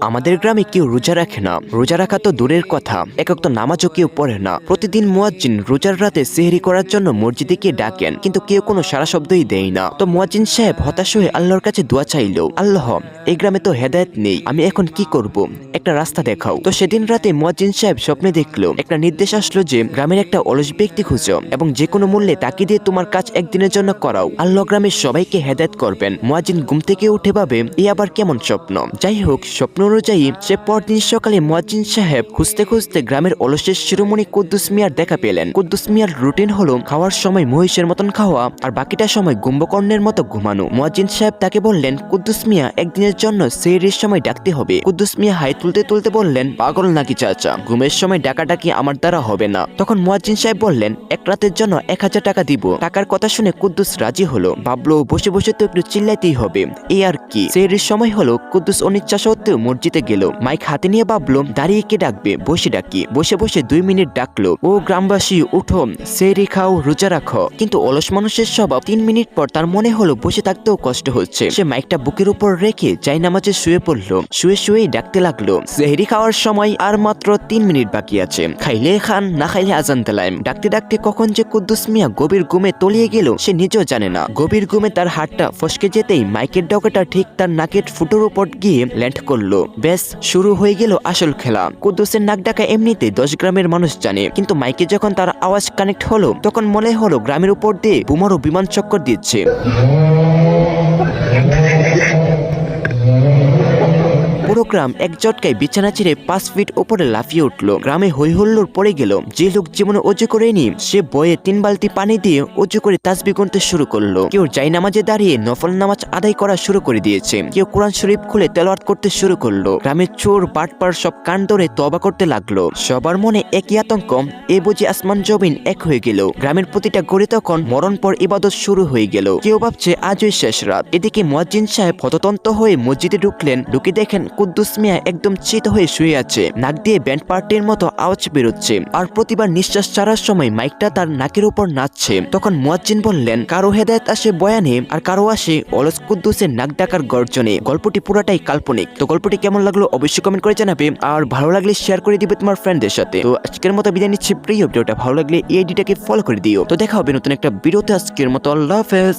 আমাদের গ্রামে কেউ রোজা রাখে না। রোজা রাখা তো দূরের কথা, এক ওয়াক্ত নামাজও কেউ পড়ে না। প্রতিদিন মুয়াজ্জিন রোজার রাতে সেহরি করার জন্য মসজিদে গিয়ে ডাকেন, কিন্তু কেউ কোনো সারা শব্দই দেয় না। তো মুয়াজ্জিন সাহেব হতাশ হয়ে আল্লাহর কাছে দোয়া চাইল, আল্লাহ, এই গ্রামে তো হেদায়েত নেই, আমি এখন কি করব? একটা রাস্তা দেখাও। তো সেদিন রাতে মুয়াজ্জিন সাহেব স্বপ্নে দেখলো, একটা নির্দেশ আসলো যে গ্রামের একটা অলস ব্যক্তি খুঁজো এবং যে কোনো মূল্যে তাকে দিয়ে তোমার কাজ একদিনের জন্য করাও, আল্লাহ গ্রামের সবাইকে হেদায়েত করবেন। মুয়াজ্জিন ঘুম থেকে উঠে ভাবে, এই আবার কেমন স্বপ্ন? যাই হোক, স্বপ্ন অনুযায়ী সে পরদিন সকালে মুয়াজ্জিন সাহেব খুঁজতে খুঁজতে গ্রামের অলসের শিরোমণি কুদ্দুস মিয়ার দেখা পেলেন। কুদ্দুস মিয়ার রুটিন হলো খাওয়ার সময় মহিষের মতন খাওয়া আর বাকিটা সময় কুম্ভকর্ণের মতো ঘুমানো। মুয়াজ্জিন সাহেব তাকে বললেন, কুদ্দুস মিয়া, একদিনের জন্য সেহরির সময় ডাকতে হবে। কুদ্দুস মিয়া হাই তুলতে তুলতে বললেন, পাগল নাকি চাচা, ঘুমের সময় ডাকাডাকি আমার দ্বারা হবে না। তখন মুয়াজ্জিন সাহেব বললেন, এক রাতের জন্য 1000 টাকা দিব। টাকার কথা শুনে কুদ্দুস রাজি হলো। ভাবলো বসে বসে তো একটু চিল্লাইতেই হবে, এই আর কি। সেহরির সময় হলো। কুদ্দুস অনিচ্ছা সত্ত্বেও মসজিদে গেল। মাইক হাতে নিয়ে ভাবলো, দাঁড়িয়ে কে ডাকবে, বসে ডাকি। বসে বসে 2 মিনিট ডাকলো, ও গ্রামবাসী উঠো, সেহরি খাও, রোজা রাখো। কিন্তু অলস মানুষের স্বভাব। 3 মিনিট পর তার মনে হলো বসে থাকতেও কষ্ট হচ্ছে। সে মাইকটা বুকের উপর রেখে জায়নামাজে শুয়ে পড়লো। শুয়ে শুয়েই ডাকতে লাগলো, সেহরি খাওয়ার সময় আর মাত্র 3 মিনিট বাকি আছে, খাইলে খান, না খাইলে আজান দিলাম। ডাকতে ডাকতে কখন যে কুদ্দুস মিয়া গভীর ঘুমে তলিয়ে গেল সে নিজেও জানে না। গভীর ঘুমে তার হাতটা ফসকে যেতেই মাইকের ডগাটা ঠিক তার নাকের ফুটোর উপর গিয়ে ল্যান্ড করলো। ব্যাস, শুরু হয়ে গেল আসল খেলা। কুদ্দুসের নাক ডাকা এমনিতে 10 গ্রামের মানুষ জানে, কিন্তু মাইকে যখন তার আওয়াজ কানেক্ট হলো তখন মনে হলো গ্রামের উপর দিয়ে বোমারও বিমান চক্কর দিচ্ছে। পুরো গ্রাম এক জটকায় বিছানা ছেড়ে 5 ফিট উপরে লাফিয়ে উঠলো। গ্রামে হইহুল্লোড় পড়ে গেল। যে লোক জীবনে অজু করেনি সে বয়ে 3 বালতি পানি দিয়ে অজু করে তাসবিহ গুনতে শুরু করলো। কেউ জায়নামাজে দাঁড়িয়ে নফল নামাজ আদায় করা শুরু করে দিয়েছে। কেউ কোরআন শরীফ খুলে তেলাওয়াত করতে শুরু করলো। গ্রামের চোর বাটপার সব কান ধরে তওবা করতে লাগলো। সবার মনে একই আতঙ্ক, এ বুঝি আসমান জমিন এক হয়ে গেল। গ্রামের প্রতিটা গড়ে তখন মরণ পর ইবাদত শুরু হয়ে গেল। কেউ ভাবছে আজই শেষ রাত। এদিকে মুয়াজ্জিন সাহেব হততন্ত হয়ে মসজিদে ঢুকলেন। ঢুকে দেখেন কুদ্দুস মিয়া একদম চিত হয়ে শুয়ে আছে। নাক দিয়ে ব্যান্ড পার্টির মতো আওয়াজ বেরোচ্ছে আর প্রতিবার নিঃশ্বাস ছাড়ার সময় মাইকটা তার নাকের উপর নাচছে। তখন মুয়াজ্জিন বললেন, কারো হেদায়েত আসে বয়ানে আর কারো আসে অলস কুদ্দুসের নাক ডাকার গর্জনে। গল্পটি পুরাটাই কাল্পনিক। তো গল্পটি কেমন লাগলো অবশ্যই কমেন্ট করে জানাবে, আর ভালো লাগলে শেয়ার করে দিবে তোমার ফ্রেন্ডদের সাথে। তো আজকের মতো বিদায় নিচ্ছি। প্রিয় ভিডিওটা ভালো লাগলে এই আইডিটাকে ফলো করে দিও। তো দেখা হবে নতুন একটা ভিডিওতে। আজকের মতো আল্লাহ হাফেজ।